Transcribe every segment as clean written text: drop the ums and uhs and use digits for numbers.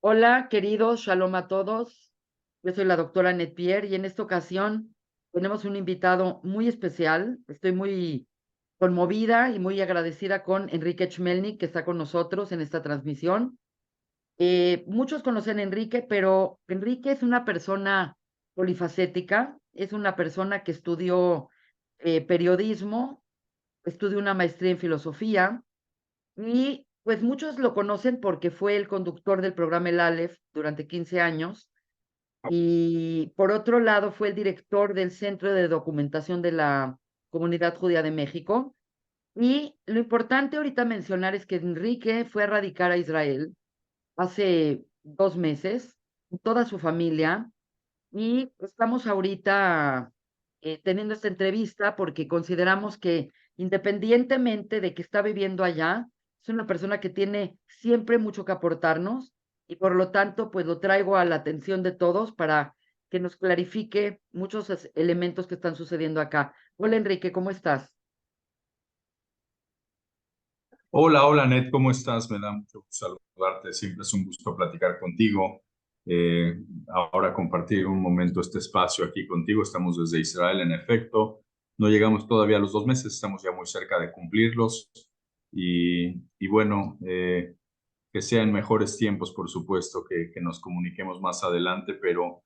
Hola, queridos, shalom a todos. Yo soy la doctora Annette Pierre y en esta ocasión tenemos un invitado muy especial. Estoy muy conmovida y muy agradecida con Enrique Chmelnik, que está con nosotros en esta transmisión. Muchos conocen a Enrique, pero Enrique es una persona polifacética, es una persona que estudió periodismo, estudió una maestría en filosofía y pues muchos lo conocen porque fue el conductor del programa El Aleph durante 15 años y por otro lado fue el director del Centro de Documentación de la Comunidad Judía de México. Y lo importante ahorita mencionar es que Enrique fue a radicar a Israel hace 2 meses, con toda su familia, y estamos ahorita teniendo esta entrevista porque consideramos que independientemente de que está viviendo allá, es una persona que tiene siempre mucho que aportarnos y por lo tanto, pues lo traigo a la atención de todos para que nos clarifique muchos elementos que están sucediendo acá. Hola Enrique, ¿cómo estás? Hola, hola, Ned, ¿cómo estás? Me da mucho gusto saludarte. Siempre es un gusto platicar contigo. Eh, Ahora compartir un momento este espacio aquí contigo. Estamos desde Israel, en efecto. No llegamos todavía a los 2 meses, estamos ya muy cerca de cumplirlos. Y bueno, que sean mejores tiempos, por supuesto, que nos comuniquemos más adelante, pero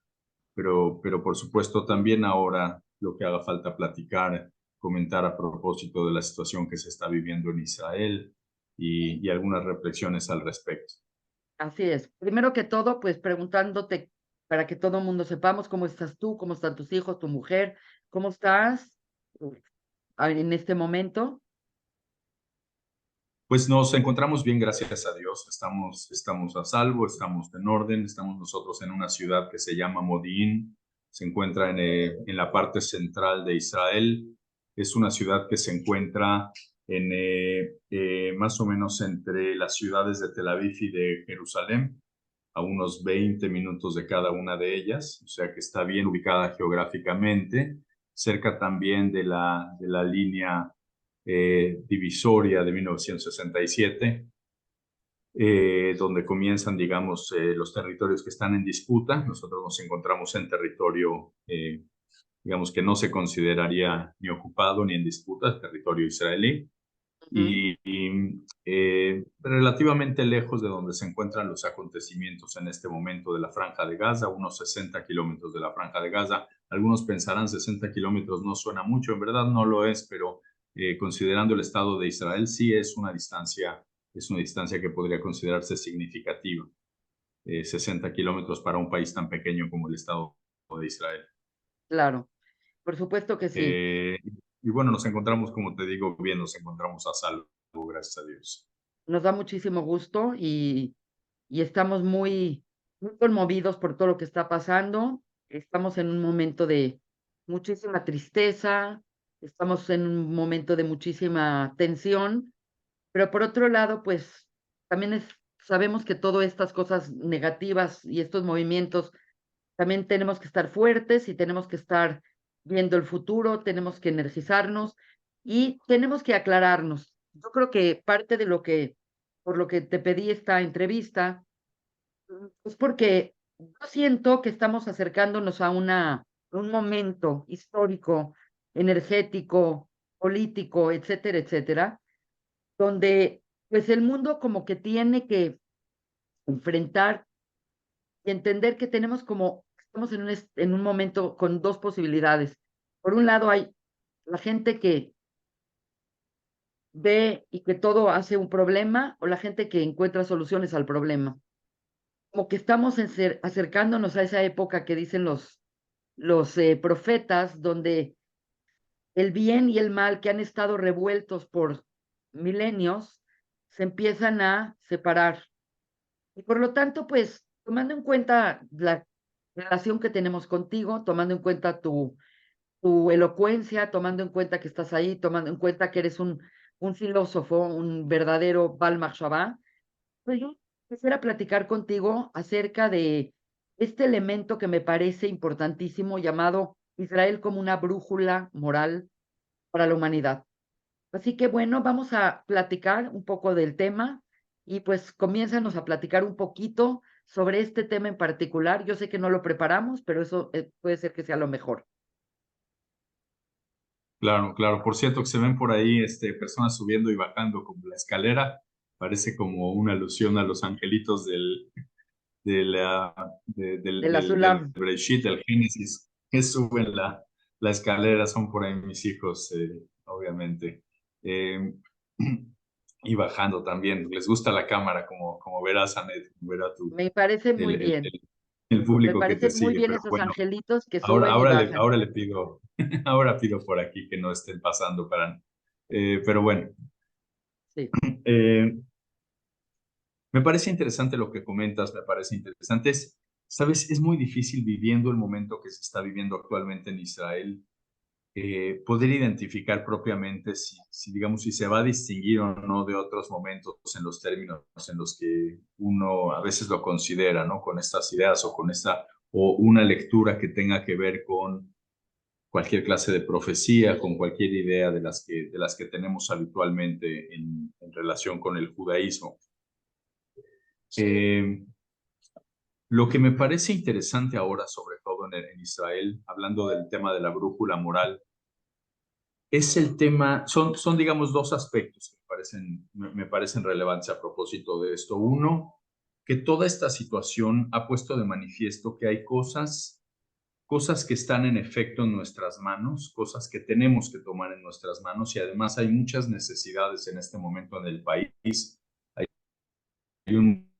por supuesto también ahora lo que haga falta platicar, comentar a propósito de la situación que se está viviendo en Israel y algunas reflexiones al respecto. Así es. Primero que todo, pues preguntándote para que todo el mundo sepamos cómo estás tú, cómo están tus hijos, tu mujer, cómo estás en este momento. Pues nos encontramos bien, gracias a Dios. Estamos a salvo, estamos en orden, estamos nosotros en una ciudad que se llama Modi'in, se encuentra en la parte central de Israel. Es una ciudad que se encuentra más o menos entre las ciudades de Tel Aviv y de Jerusalén, a unos 20 minutos de cada una de ellas, o sea que está bien ubicada geográficamente, cerca también de la línea divisoria de 1967, donde comienzan, digamos, los territorios que están en disputa. Nosotros nos encontramos en territorio, digamos, que no se consideraría ni ocupado ni en disputa, el territorio israelí, Ujú. y relativamente lejos de donde se encuentran los acontecimientos en este momento de la Franja de Gaza, unos 60 kilómetros de la Franja de Gaza. Algunos pensarán 60 kilómetros no suena mucho, en verdad no lo es, pero considerando el Estado de Israel, sí es una distancia que podría considerarse significativa. 60 kilómetros para un país tan pequeño como el Estado de Israel. Claro, por supuesto que sí. Eh, y bueno, nos encontramos, como te digo, bien, nos encontramos a salvo, gracias a Dios. Nos da muchísimo gusto y estamos muy conmovidos por todo lo que está pasando. Estamos en un momento de muchísima tristeza, estamos en un momento de muchísima tensión, pero por otro lado, pues también sabemos que todas estas cosas negativas y estos movimientos también tenemos que estar fuertes y tenemos que estar viendo el futuro, tenemos que energizarnos y tenemos que aclararnos. Yo creo que parte de por lo que te pedí esta entrevista, es porque yo siento que estamos acercándonos a un momento histórico, energético, político, etcétera, etcétera, donde pues el mundo como que tiene que enfrentar y entender que tenemos estamos en un momento con dos posibilidades. Por un lado hay la gente que ve y que todo hace un problema o la gente que encuentra soluciones al problema. Como que estamos acercándonos a esa época que dicen los profetas, donde el bien y el mal que han estado revueltos por milenios se empiezan a separar. Y por lo tanto, pues, tomando en cuenta la relación que tenemos contigo, tomando en cuenta tu elocuencia, tomando en cuenta que estás ahí, tomando en cuenta que eres un filósofo, un verdadero Bal Mahshava, pues yo quisiera platicar contigo acerca de este elemento que me parece importantísimo llamado Israel como una brújula moral para la humanidad. Así que bueno, vamos a platicar un poco del tema y pues comiénzanos a platicar un poquito sobre este tema en particular. Yo sé que no lo preparamos, pero eso puede ser que sea lo mejor. Claro, claro. Por cierto, que se ven por ahí personas subiendo y bajando como la escalera. Parece como una alusión a los angelitos de la, De la del Sulam. Bereshit, del Génesis, que suben la escalera. Son por ahí mis hijos, obviamente. Eh, y bajando también. Les gusta la cámara, como verás, Anet, como verá Me parece muy el, el, bien. el, el Me público que te parecen muy sigue. bien Pero esos bueno, angelitos que ahora, suben y bajan. ahora le pido, ahora pido por aquí que no estén pasando para. Pero bueno, Sí, eh, me parece interesante lo que comentas, me parece interesante. Sabes, es muy difícil viviendo el momento que se está viviendo actualmente en Israel, poder identificar propiamente digamos, si se va a distinguir o no de otros momentos en los términos en los que uno a veces lo considera, ¿no? Con estas ideas o una lectura que tenga que ver con cualquier clase de profecía, con cualquier idea de las que tenemos habitualmente en relación con el judaísmo. Eh, lo que me parece interesante ahora, sobre todo en Israel, hablando del tema de la brújula moral, es el tema, son digamos dos aspectos que me parecen relevantes a propósito de esto. Uno, que toda esta situación ha puesto de manifiesto que hay cosas que están en efecto en nuestras manos, cosas que tenemos que tomar en nuestras manos y además hay muchas necesidades en este momento en el país. Hay un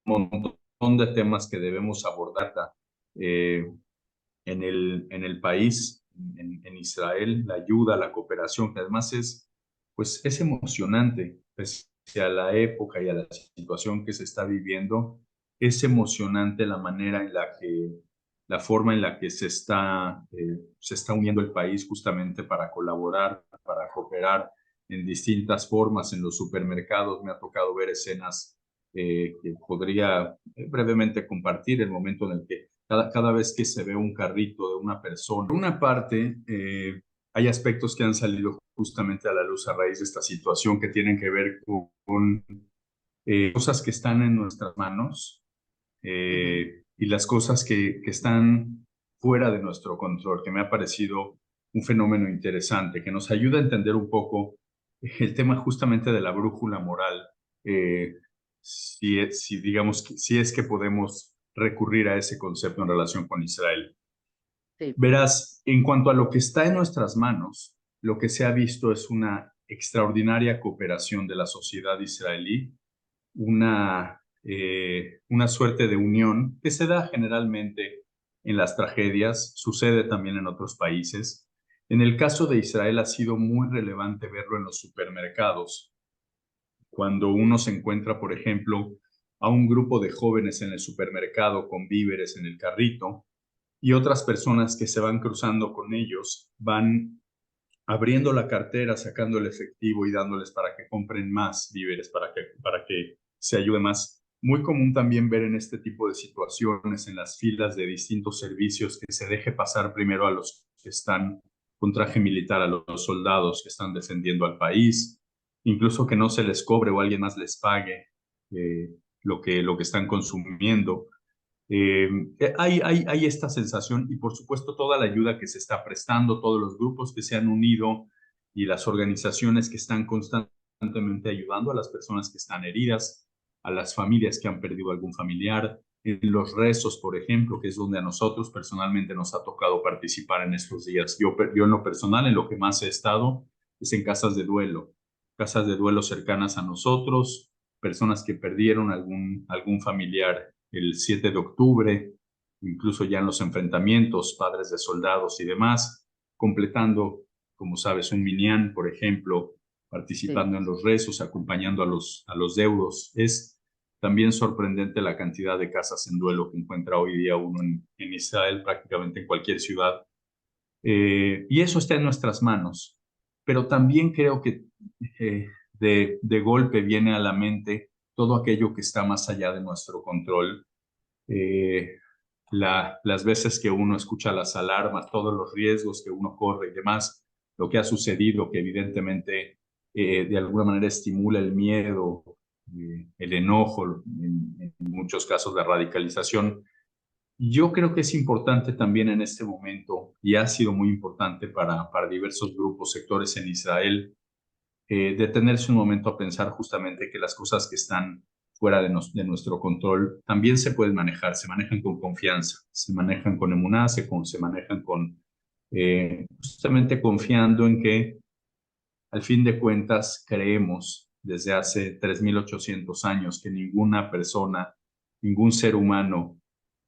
montón de temas que debemos abordar eh, en el país, en Israel, la ayuda, la cooperación, que además pues, es emocionante, pese a la época y a la situación que se está viviendo, es emocionante la manera en la forma en la que se está uniendo el país justamente para colaborar, para cooperar en distintas formas en los supermercados. Me ha tocado ver escenas que podría brevemente compartir el momento en el que cada vez que se ve un carrito de una persona. Por una parte, hay aspectos que han salido justamente a la luz a raíz de esta situación que tienen que ver con cosas que están en nuestras manos ujú, y las cosas que están fuera de nuestro control, que me ha parecido un fenómeno interesante, que nos ayuda a entender un poco el tema justamente de la brújula moral, digamos, si es que podemos recurrir a ese concepto en relación con Israel. sí, Verás, en cuanto a lo que está en nuestras manos, lo que se ha visto es una extraordinaria cooperación de la sociedad israelí, una suerte de unión que se da generalmente en las tragedias, sucede también en otros países. En el caso de Israel ha sido muy relevante verlo en los supermercados. Cuando uno se encuentra, por ejemplo, a un grupo de jóvenes en el supermercado con víveres en el carrito y otras personas que se van cruzando con ellos, van abriendo la cartera, sacando el efectivo y dándoles para que compren más víveres, para que se ayude más. Muy común también ver en este tipo de situaciones, en las filas de distintos servicios, que se deje pasar primero a los que están con traje militar, a los soldados que están defendiendo al país, incluso que no se les cobre o alguien más les pague lo que están consumiendo. Eh, hay esta sensación y por supuesto toda la ayuda que se está prestando, todos los grupos que se han unido y las organizaciones que están constantemente ayudando a las personas que están heridas, a las familias que han perdido algún familiar, en los rezos, por ejemplo, que es donde a nosotros personalmente nos ha tocado participar en estos días. Yo en lo personal, en lo que más he estado es en casas de duelo cercanas a nosotros, personas que perdieron algún familiar el 7 de octubre, incluso ya en los enfrentamientos, padres de soldados y demás, completando, como sabes, un minyan, por ejemplo, sí. participando en los rezos, acompañando a los deudos. Es también sorprendente la cantidad de casas en duelo que encuentra hoy día uno en Israel, prácticamente en cualquier ciudad. Y eso está en nuestras manos. Pero también creo que de golpe viene a la mente todo aquello que está más allá de nuestro control. Eh, las veces que uno escucha las alarmas, todos los riesgos que uno corre y demás, lo que ha sucedido, que evidentemente de alguna manera estimula el miedo el enojo, en muchos casos la radicalización. Yo creo que es importante también en este momento, y ha sido muy importante para diversos grupos, sectores en Israel, detenerse un momento a pensar justamente que las cosas que están fuera de nuestro control también se pueden manejar, se manejan con confianza, se manejan con emuná, se manejan con justamente confiando en que al fin de cuentas creemos desde hace 3.800 años que ninguna persona, ningún ser humano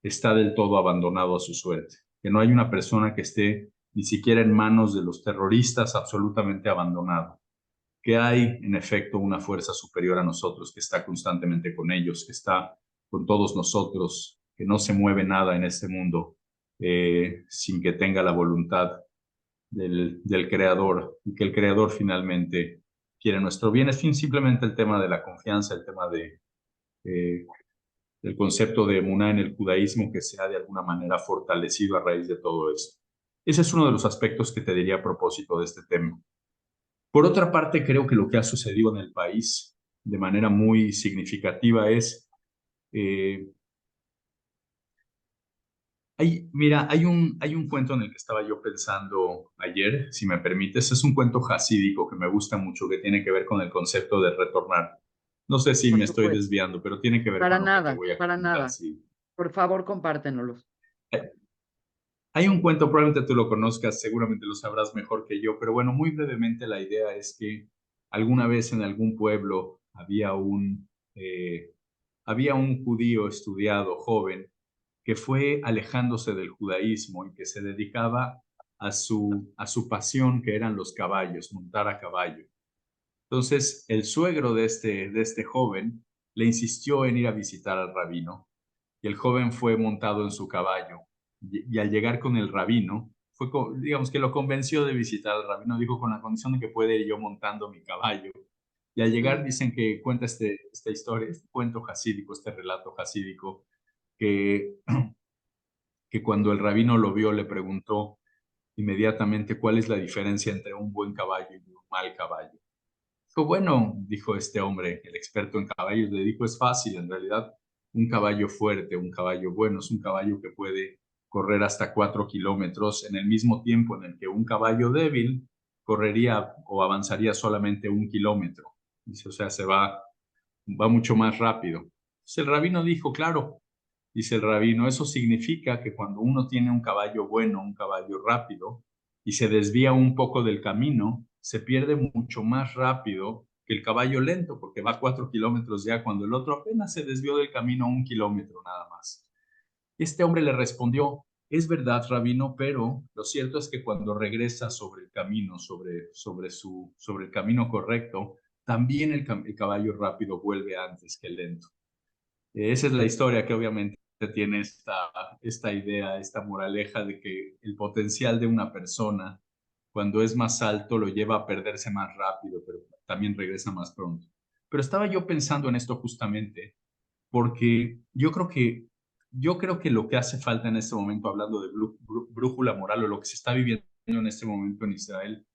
está del todo abandonado a su suerte, que no hay una persona que esté ni siquiera en manos de los terroristas absolutamente abandonado, que hay en efecto una fuerza superior a nosotros que está constantemente con ellos, que está con todos nosotros, que no se mueve nada en este mundo sin que tenga la voluntad del creador, y que el creador finalmente quiere nuestro bien. Es simplemente el tema de la confianza, el tema eh, del concepto de emuná en el judaísmo que se ha de alguna manera fortalecido a raíz de todo esto. Ese es uno de los aspectos que te diría a propósito de este tema. Por otra parte, creo que lo que ha sucedido en el país de manera muy significativa es, eh, mira, hay un cuento en el que estaba yo pensando ayer, si me permites, es un cuento jasídico que me gusta mucho, que tiene que ver con el concepto de retornar. No sé si Por me estoy supuesto. desviando, pero tiene que ver con lo que te voy a Para comentar. nada. Sí. Por favor, compártenoslos. Hay un cuento, probablemente tú lo conozcas, seguramente lo sabrás mejor que yo, pero bueno, muy brevemente la idea es que alguna vez en algún pueblo había un judío estudiado, joven, que fue alejándose del judaísmo y que se dedicaba a su pasión, que eran los caballos, montar a caballo. Entonces, el suegro de este joven le insistió en ir a visitar al rabino y el joven fue montado en su caballo. Y al llegar con el rabino, digamos que lo convenció de visitar al rabino, dijo con la condición de que puede ir yo montando mi caballo. Y al llegar Mm. dicen que cuenta esta historia, este cuento jasídico, este relato jasídico, que, que cuando el rabino lo vio le preguntó inmediatamente cuál es la diferencia entre un buen caballo y un mal caballo. Dijo, bueno, dijo este hombre, el experto en caballos, le dijo, es fácil, en realidad, un caballo fuerte, un caballo bueno, es un caballo que puede correr hasta 4 kilómetros en el mismo tiempo en el que un caballo débil correría o avanzaría solamente 1 kilómetro. Dice, o sea, va mucho más rápido. Entonces el rabino dijo, claro, dice el rabino, eso significa que cuando uno tiene un caballo bueno, un caballo rápido, y se desvía un poco del camino, se pierde mucho más rápido que el caballo lento, porque va 4 kilómetros ya, cuando el otro apenas se desvió del camino 1 kilómetro nada más. Este hombre le respondió, es verdad, rabino, pero lo cierto es que cuando regresa sobre el camino, sobre el camino correcto, también el caballo rápido vuelve antes que el lento. Esa es la historia que obviamente tiene esta idea, esta moraleja de que el potencial de una persona, cuando es más alto, lo lleva a perderse más rápido, pero también regresa más pronto. Pero estaba yo pensando en esto justamente porque yo creo que lo que hace falta en este momento, hablando de brújula moral o lo que se está viviendo en este momento en Israel,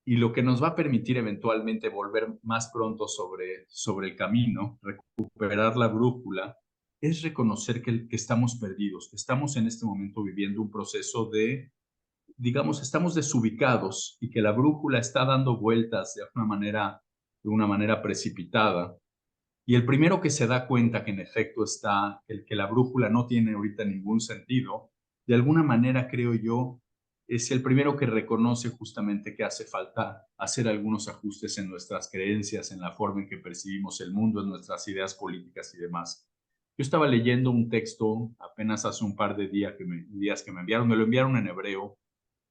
y lo que nos va a permitir eventualmente volver más pronto sobre el camino, recuperar la brújula, es reconocer que estamos perdidos, que estamos en este momento viviendo un proceso digamos, estamos desubicados y que la brújula está dando vueltas de una manera precipitada. Y el primero que se da cuenta que en efecto que la brújula no tiene ahorita ningún sentido, de alguna manera creo yo, es el primero que reconoce justamente que hace falta hacer algunos ajustes en nuestras creencias, en la forma en que percibimos el mundo, en nuestras ideas políticas y demás. Yo estaba leyendo un texto apenas hace un par de días que me enviaron, me lo enviaron en hebreo,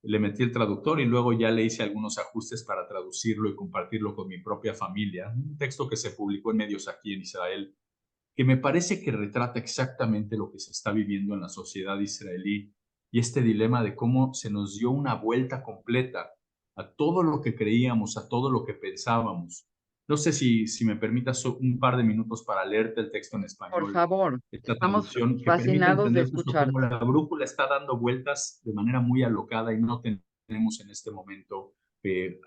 le metí el traductor y luego ya le hice algunos ajustes para traducirlo y compartirlo con mi propia familia. Un texto que se publicó en medios aquí en Israel, que me parece que retrata exactamente lo que se está viviendo en la sociedad israelí y este dilema de cómo se nos dio una vuelta completa a todo lo que creíamos, a todo lo que pensábamos. No sé si me permitas un par de minutos para leerte el texto en Por español, favor, esta estamos traducción que permite fascinados de entender justo cómo escucharte. la brújula está dando vueltas de manera muy alocada y no tenemos en este momento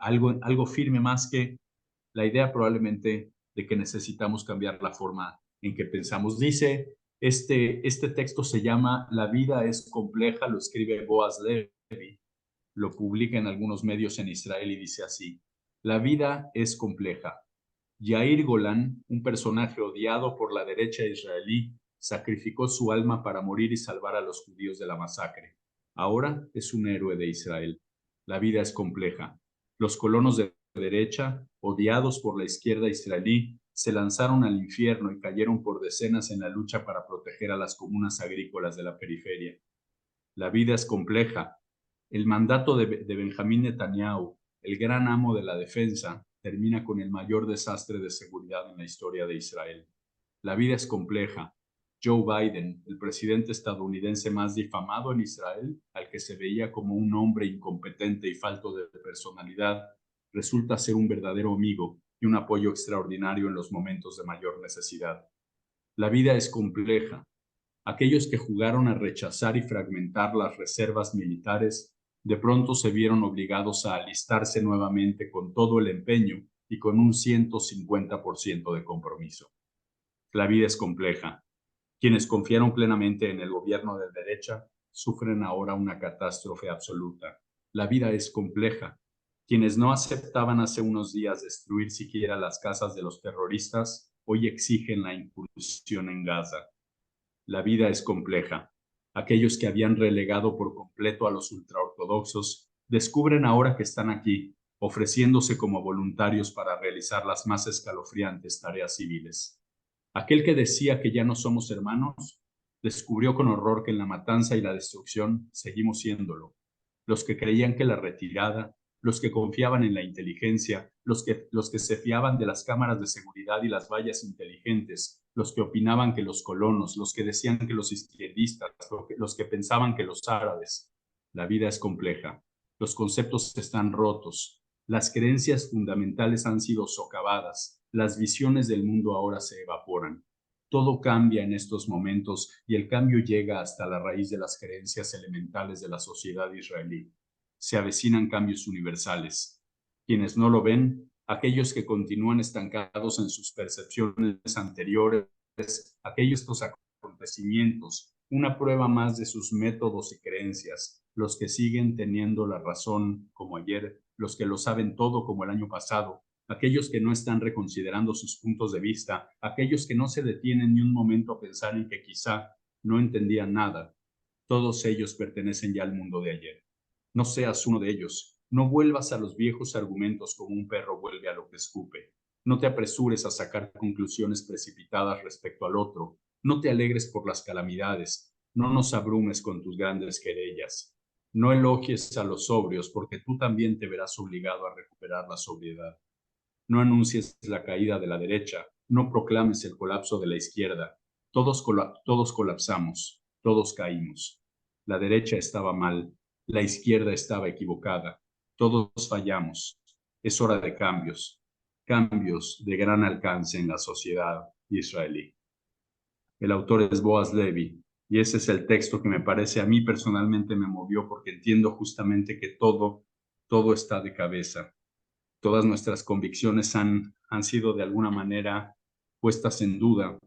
algo firme más que la idea probablemente de que necesitamos cambiar la forma en que pensamos. Dice, este texto se llama La vida es compleja, lo escribe Boaz Levi, lo publica en algunos medios en Israel y dice así: la vida es compleja. Yair Golan, un personaje odiado por la derecha israelí, sacrificó su alma para morir y salvar a los judíos de la masacre. Ahora es un héroe de Israel. La vida es compleja. Los colonos de derecha, odiados por la izquierda israelí, se lanzaron al infierno y cayeron por decenas en la lucha para proteger a las comunas agrícolas de la periferia. La vida es compleja. El mandato de Benjamín Netanyahu, el gran amo de la defensa, termina con el mayor desastre de seguridad en la historia de Israel. La vida es compleja. Joe Biden, el presidente estadounidense más difamado en Israel, al que se veía como un hombre incompetente y falto de personalidad, resulta ser un verdadero amigo y un apoyo extraordinario en los momentos de mayor necesidad. La vida es compleja. Aquellos que jugaron a rechazar y fragmentar las reservas militares, de pronto se vieron obligados a alistarse nuevamente con todo el empeño y con un 150% de compromiso. La vida es compleja. Quienes confiaron plenamente en el gobierno de derecha sufren ahora una catástrofe absoluta. La vida es compleja. Quienes no aceptaban hace unos días destruir siquiera las casas de los terroristas, hoy exigen la incursión en Gaza. La vida es compleja. Aquellos que habían relegado por completo a los ultraortodoxos descubren ahora que están aquí, ofreciéndose como voluntarios para realizar las más escalofriantes tareas civiles. Aquel que decía que ya no somos hermanos, descubrió con horror que en la matanza y la destrucción seguimos siéndolo. Los que creían que la retirada, los que confiaban en la inteligencia, los que se fiaban de las cámaras de seguridad y las vallas inteligentes, los que opinaban que los colonos, los que decían que los izquierdistas, los que pensaban que los árabes. La vida es compleja. Los conceptos están rotos. Las creencias fundamentales han sido socavadas. Las visiones del mundo ahora se evaporan. Todo cambia en estos momentos y el cambio llega hasta la raíz de las creencias elementales de la sociedad israelí. Se avecinan cambios universales. Quienes no lo ven, aquellos que continúan estancados en sus percepciones anteriores, aquellos acontecimientos, una prueba más de sus métodos y creencias, los que siguen teniendo la razón como ayer, los que lo saben todo como el año pasado, aquellos que no están reconsiderando sus puntos de vista, aquellos que no se detienen ni un momento a pensar en que quizá no entendían nada. Todos ellos pertenecen ya al mundo de ayer. No seas uno de ellos. No vuelvas a los viejos argumentos como un perro vuelve a lo que escupe. No te apresures a sacar conclusiones precipitadas respecto al otro. No te alegres por las calamidades. No nos abrumes con tus grandes querellas. No elogies a los sobrios, porque tú también te verás obligado a recuperar la sobriedad. No anuncies la caída de la derecha, no proclames el colapso de la izquierda. Todos colapsamos, todos caímos. La derecha estaba mal, la izquierda estaba equivocada. Todos fallamos. Es hora de cambios, cambios de gran alcance en la sociedad israelí. El autor es Boaz Levi, y ese es el texto que me parece, a mí personalmente me movió, porque entiendo justamente que todo está de cabeza. Todas nuestras convicciones han sido de alguna manera puestas en duda,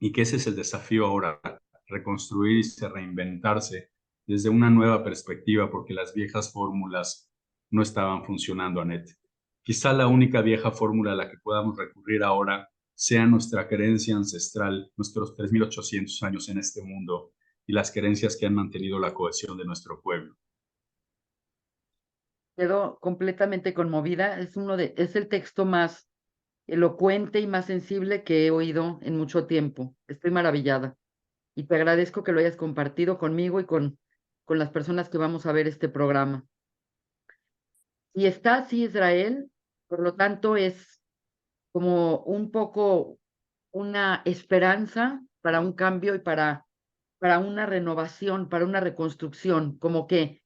y que ese es el desafío ahora: reconstruirse, reinventarse desde una nueva perspectiva, porque las viejas fórmulas no estaban funcionando, Anet. Quizá la única vieja fórmula a la que podamos recurrir ahora sea nuestra creencia ancestral, nuestros 3.800 años en este mundo y las creencias que han mantenido la cohesión de nuestro pueblo. Quedo completamente conmovida. Es el texto más elocuente y más sensible que he oído en mucho tiempo. Estoy maravillada y te agradezco que lo hayas compartido conmigo y con las personas que vamos a ver este programa. Y está así Israel, por lo tanto es como un poco una esperanza para un cambio y para una renovación, para una reconstrucción, como que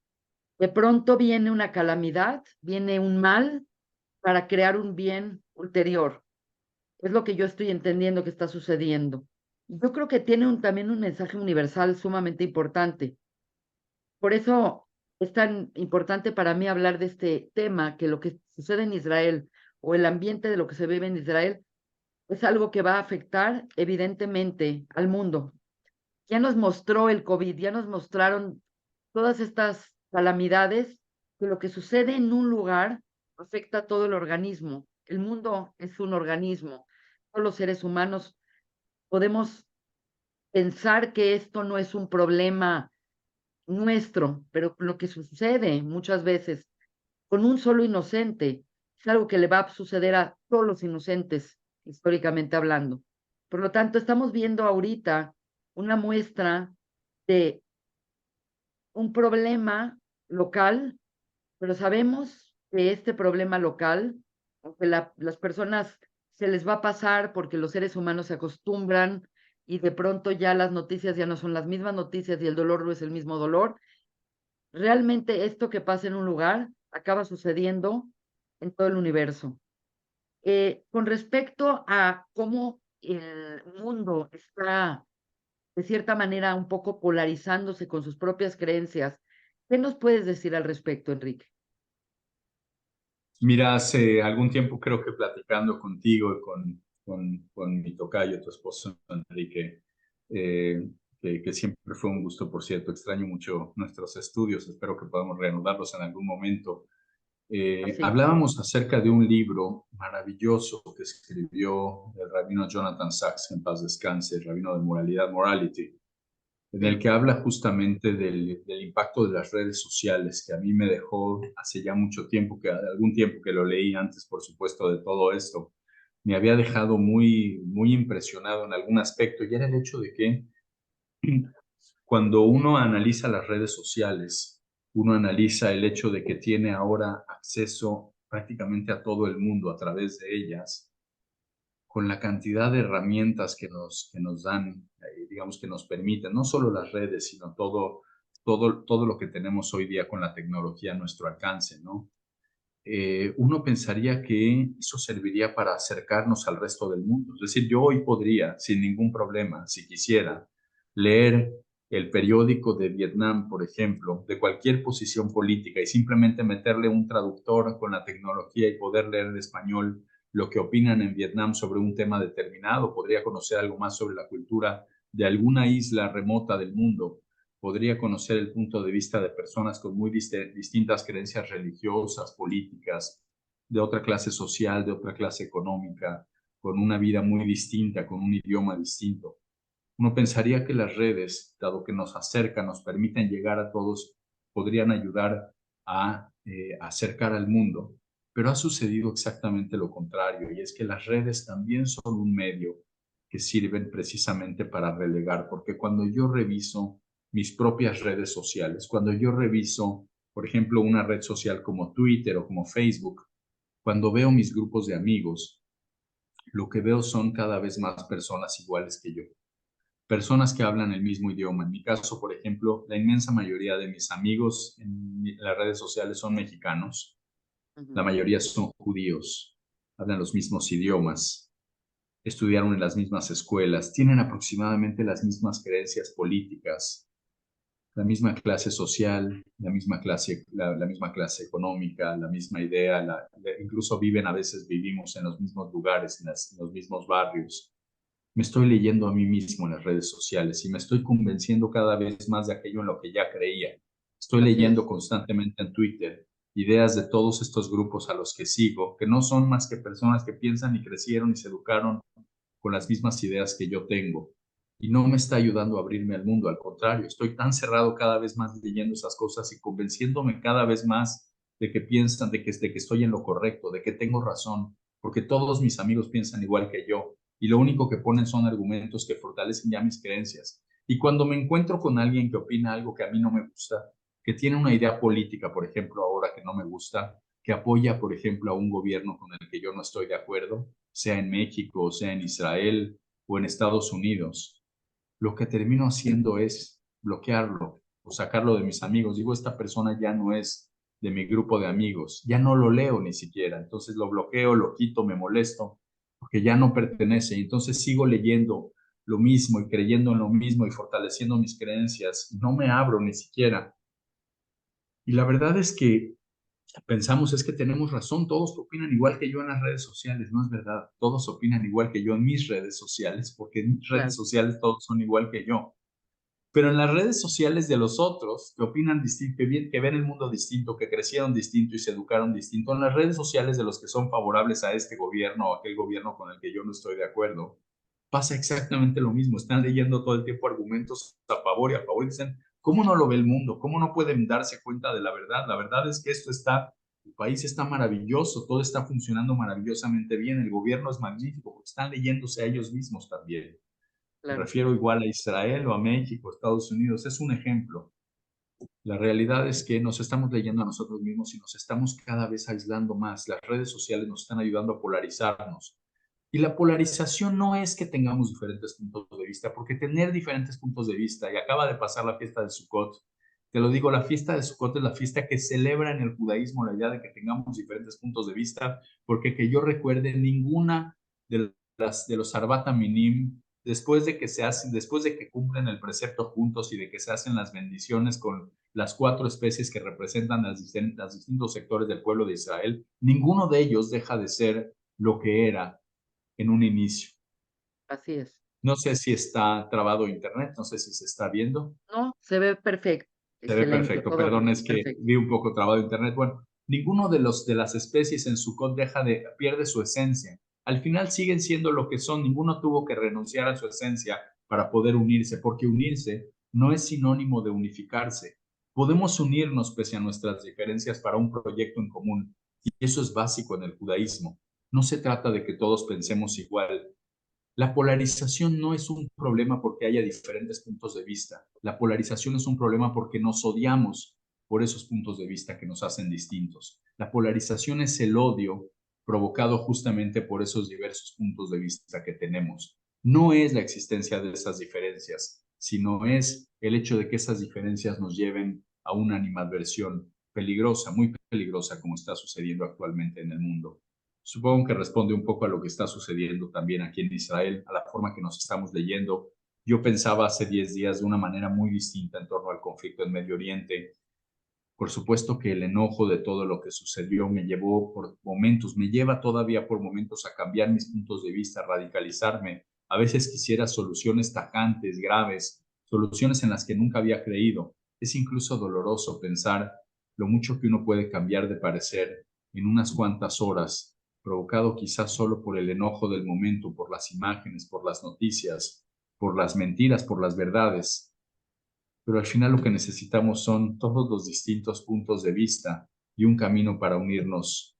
de pronto viene una calamidad, viene un mal para crear un bien ulterior. Es lo que yo estoy entendiendo que está sucediendo. Yo creo que tiene también un mensaje universal sumamente importante. Por eso es tan importante para mí hablar de este tema, que lo que sucede en Israel o el ambiente de lo que se vive en Israel es algo que va a afectar evidentemente al mundo. Ya nos mostró el COVID, ya nos mostraron todas estas calamidades, que lo que sucede en un lugar afecta a todo el organismo. El mundo es un organismo. Todos los seres humanos podemos pensar que esto no es un problema nuestro, pero lo que sucede muchas veces con un solo inocente es algo que le va a suceder a todos los inocentes, históricamente hablando. Por lo tanto, estamos viendo ahorita una muestra de un problema local, pero sabemos que este problema local, aunque las personas se les va a pasar porque los seres humanos se acostumbran y de pronto ya las noticias ya no son las mismas noticias y el dolor no es el mismo dolor, realmente esto que pasa en un lugar acaba sucediendo en todo el universo. Con respecto a cómo el mundo está de cierta manera un poco polarizándose con sus propias creencias, ¿qué nos puedes decir al respecto, Enrique? Mira, hace algún tiempo creo que platicando contigo y con mi tocayo, tu esposo Enrique, eh, que siempre fue un gusto, por cierto, extraño mucho nuestros estudios, espero que podamos reanudarlos en algún momento. Así, Hablábamos acerca de un libro maravilloso que escribió el rabino Jonathan Sachs, en paz descanse, el rabino de moralidad, Morality, en el sí, que habla justamente del impacto de las redes sociales, que a mí me dejó hace ya mucho tiempo, algún tiempo que lo leí antes, por supuesto, de todo esto, me había dejado muy, muy impresionado en algún aspecto, y era el hecho de que cuando uno analiza las redes sociales, uno analiza el hecho de que tiene ahora acceso prácticamente a todo el mundo a través de ellas, con la cantidad de herramientas que nos dan, digamos que nos permiten, no solo las redes, sino todo lo que tenemos hoy día con la tecnología a nuestro alcance, ¿no? Uno pensaría que eso serviría para acercarnos al resto del mundo. Es decir, yo hoy podría, sin ningún problema, si quisiera, leer el periódico de Vietnam, por ejemplo, de cualquier posición política y simplemente meterle un traductor con la tecnología y poder leer en español lo que opinan en Vietnam sobre un tema determinado. Podría conocer algo más sobre la cultura de alguna isla remota del mundo. Podría conocer el punto de vista de personas con muy distintas creencias religiosas, políticas, de otra clase social, de otra clase económica, con una vida muy distinta, con un idioma distinto. Uno pensaría que las redes, dado que nos acercan, nos permiten llegar a todos, podrían ayudar a acercar al mundo. Pero ha sucedido exactamente lo contrario, y es que las redes también son un medio que sirven precisamente para relegar, porque cuando yo reviso mis propias redes sociales, cuando yo reviso, por ejemplo, una red social como Twitter o como Facebook, cuando veo mis grupos de amigos, lo que veo son cada vez más personas iguales que yo, personas que hablan el mismo idioma. En mi caso, por ejemplo, la inmensa mayoría de mis amigos en las redes sociales son mexicanos, la ujú, mayoría son judíos, hablan los mismos idiomas, estudiaron en las mismas escuelas, tienen aproximadamente las mismas creencias políticas, la misma clase social, la misma clase económica, la misma idea, incluso viven, a veces vivimos en los mismos lugares, en los mismos barrios. Me estoy leyendo a mí mismo en las redes sociales y me estoy convenciendo cada vez más de aquello en lo que ya creía. Estoy así leyendo es. constantemente en Twitter ideas de todos estos grupos a los que sigo, que no son más que personas que piensan y crecieron y se educaron con las mismas ideas que yo tengo. Y no me está ayudando a abrirme al mundo, al contrario, estoy tan cerrado cada vez más leyendo esas cosas y convenciéndome cada vez más de que piensan, de que estoy en lo correcto, de que tengo razón, porque todos mis amigos piensan igual que yo y lo único que ponen son argumentos que fortalecen ya mis creencias. Y cuando me encuentro con alguien que opina algo que a mí no me gusta, que tiene una idea política, por ejemplo, ahora que no me gusta, que apoya, por ejemplo, a un gobierno con el que yo no estoy de acuerdo, sea en México, sea en Israel o en Estados Unidos, lo que termino haciendo es bloquearlo o sacarlo de mis amigos. Digo, esta persona ya no es de mi grupo de amigos, ya no lo leo ni siquiera, entonces lo bloqueo, lo quito, me molesto, porque ya no pertenece. Y entonces sigo leyendo lo mismo y creyendo en lo mismo y fortaleciendo mis creencias. No me abro ni siquiera. Y la verdad es que pensamos es que tenemos razón, todos opinan igual que yo en las redes sociales, no es verdad, todos opinan igual que yo en mis redes sociales, porque en mis redes Claro, sociales todos son igual que yo. Pero en las redes sociales de los otros, que opinan distinto, que ven el mundo distinto, que crecieron distinto y se educaron distinto, en las redes sociales de los que son favorables a este gobierno o aquel gobierno con el que yo no estoy de acuerdo, pasa exactamente lo mismo. Están leyendo todo el tiempo argumentos a favor y a favor y dicen, ¿cómo no lo ve el mundo? ¿Cómo no pueden darse cuenta de la verdad? La verdad es que el país está maravilloso, todo está funcionando maravillosamente bien, el gobierno es magnífico, porque están leyéndose a ellos mismos también. Me claro, refiero igual a Israel o a México, Estados Unidos, es un ejemplo. La realidad es que nos estamos leyendo a nosotros mismos y nos estamos cada vez aislando más. Las redes sociales nos están ayudando a polarizarnos. Y la polarización no es que tengamos diferentes puntos de vista, porque tener diferentes puntos de vista, y acaba de pasar la fiesta de Sukkot, te lo digo, la fiesta de Sukkot es la fiesta que celebra en el judaísmo la idea de que tengamos diferentes puntos de vista, porque que yo recuerde ninguna de los Arbat Minim, después de que cumplen el precepto juntos y de que se hacen las bendiciones con las 4 especies que representan los distintos sectores del pueblo de Israel, ninguno de ellos deja de ser lo que era en un inicio. así es. No sé si está trabado internet, no sé si se está viendo. No, se ve perfecto, Se ve excelente, perfecto, todo perdón, es que perfecto. vi un poco trabado internet. Bueno, ninguno de las especies en Sukkot pierde su esencia. Al final siguen siendo lo que son, ninguno tuvo que renunciar a su esencia para poder unirse, porque unirse no es sinónimo de unificarse. Podemos unirnos pese a nuestras diferencias para un proyecto en común, y eso es básico en el judaísmo. No se trata de que todos pensemos igual. La polarización no es un problema porque haya diferentes puntos de vista. La polarización es un problema porque nos odiamos por esos puntos de vista que nos hacen distintos. La polarización es el odio provocado justamente por esos diversos puntos de vista que tenemos. No es la existencia de esas diferencias, sino es el hecho de que esas diferencias nos lleven a una animadversión peligrosa, muy peligrosa, como está sucediendo actualmente en el mundo. Supongo que responde un poco a lo que está sucediendo también aquí en Israel, a la forma que nos estamos leyendo. Yo pensaba hace 10 días de una manera muy distinta en torno al conflicto en Medio Oriente. Por supuesto que el enojo de todo lo que sucedió me llevó por momentos, me lleva todavía por momentos a cambiar mis puntos de vista, a radicalizarme. A veces quisiera soluciones tajantes, graves, soluciones en las que nunca había creído. Es incluso doloroso pensar lo mucho que uno puede cambiar de parecer en unas cuantas horas, provocado quizás solo por el enojo del momento, por las imágenes, por las noticias, por las mentiras, por las verdades, pero al final lo que necesitamos son todos los distintos puntos de vista y un camino para unirnos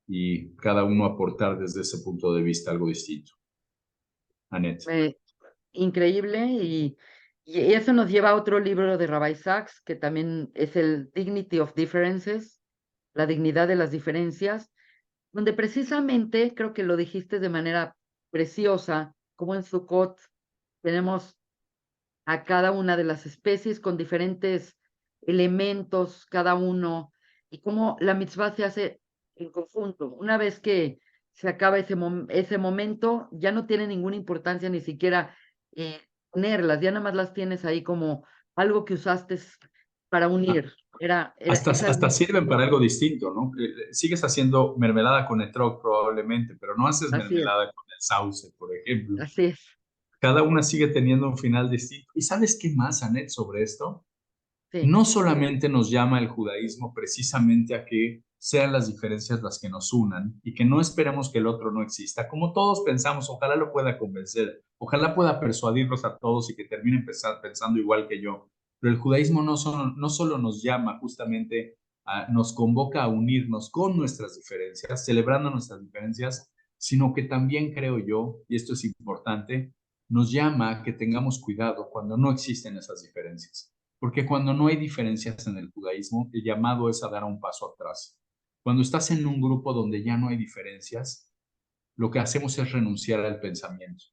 y cada uno aportar desde ese punto de vista algo distinto. Annette. Eh, Increíble y eso nos lleva a otro libro de Rabbi Sachs, que también es el Dignity of Differences, la dignidad de las diferencias, donde precisamente, creo que lo dijiste de manera preciosa, como en Sukkot tenemos a cada una de las especies con diferentes elementos, cada uno, y cómo la mitzvah se hace en conjunto. Una vez que se acaba ese momento, ya no tiene ninguna importancia ni siquiera ponerlas, ya nada más las tienes ahí como algo que usaste para unir. Esa es Hasta sirven para algo distinto, ¿no? Sigues haciendo mermelada con etrog probablemente, pero no haces así es, mermelada con el sauce, por ejemplo. así es, Cada una sigue teniendo un final distinto. ¿Y sabes qué más, Annette, sobre esto? sí, No solamente nos llama el judaísmo precisamente a que sean las diferencias las que nos unan y que no esperemos que el otro no exista, como todos pensamos, ojalá lo pueda convencer, ojalá pueda persuadirlos a todos y que terminen pensando igual que yo. Pero el judaísmo no solo nos llama justamente, nos convoca a unirnos con nuestras diferencias, celebrando nuestras diferencias, sino que también creo yo, y esto es importante, nos llama a que tengamos cuidado cuando no existen esas diferencias. Porque cuando no hay diferencias en el judaísmo, el llamado es a dar un paso atrás. Cuando estás en un grupo donde ya no hay diferencias, lo que hacemos es renunciar al pensamiento.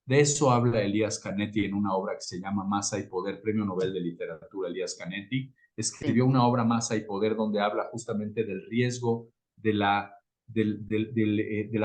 De eso habla Elías Canetti en una obra que se llama Masa y Poder, Premio Nobel de Literatura. Elías Canetti sí, escribió una obra, Masa y Poder, donde habla justamente del riesgo de la